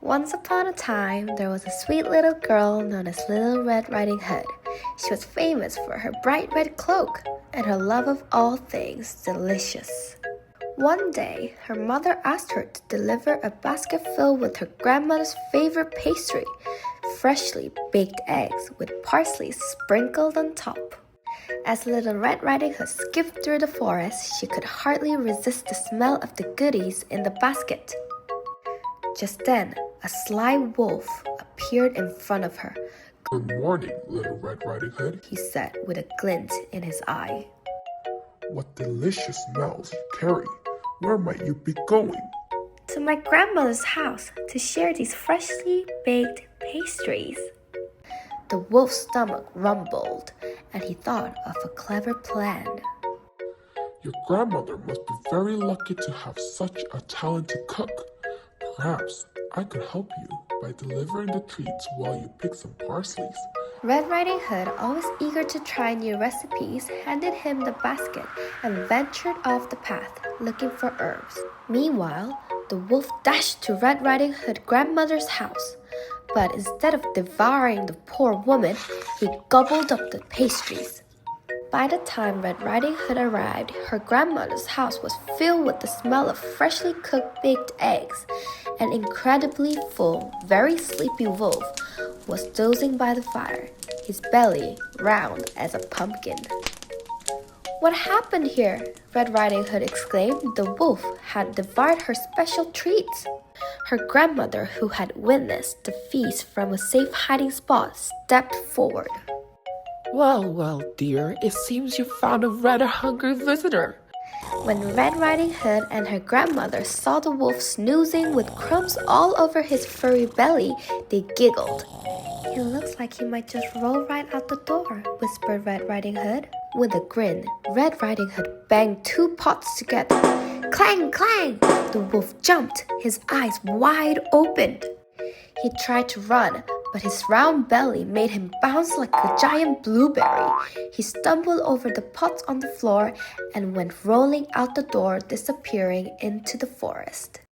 Once upon a time, there was a sweet little girl known as Little Red Riding Hood. She was famous for her bright red cloak and her love of all things delicious. One day, her mother asked her to deliver a basket filled with her grandmother's favorite pastry, freshly baked eggs with parsley sprinkled on top. As Little Red Riding Hood skipped through the forest, she could hardly resist the smell of the goodies in the basket. Just then, a sly wolf appeared in front of her. Good morning, Little Red Riding Hood, he said with a glint in his eye. What delicious smells you carry. Where might you be going? To my grandmother's house to share these freshly baked pastries. The wolf's stomach rumbled, and he thought of a clever plan. Your grandmother must be very lucky to have such a talented cook. Perhaps I could help you by delivering the treats while you pick some parsleys. Red Riding Hood, always eager to try new recipes, handed him the basket and ventured off the path, looking for herbs. Meanwhile, the wolf dashed to Red Riding Hood's grandmother's house. But instead of devouring the poor woman, he gobbled up the pastries. By the time Red Riding Hood arrived, her grandmother's house was filled with the smell of freshly cooked baked eggs. An incredibly full, very sleepy wolf was dozing by the fire, his belly round as a pumpkin. What happened here? Red Riding Hood exclaimed. The wolf had devoured her special treats. Her grandmother, who had witnessed the feast from a safe hiding spot, stepped forward. Well, dear, it seems you found a rather hungry visitor. When Red Riding Hood and her grandmother saw the wolf snoozing with crumbs all over his furry belly, they giggled. He looks like he might just roll right out the door, whispered Red Riding Hood. With a grin, Red Riding Hood banged two pots together. Clang, clang! The wolf jumped, his eyes wide open. He tried to run, but his round belly made him bounce like a giant blueberry. He stumbled over the pots on the floor and went rolling out the door, disappearing into the forest.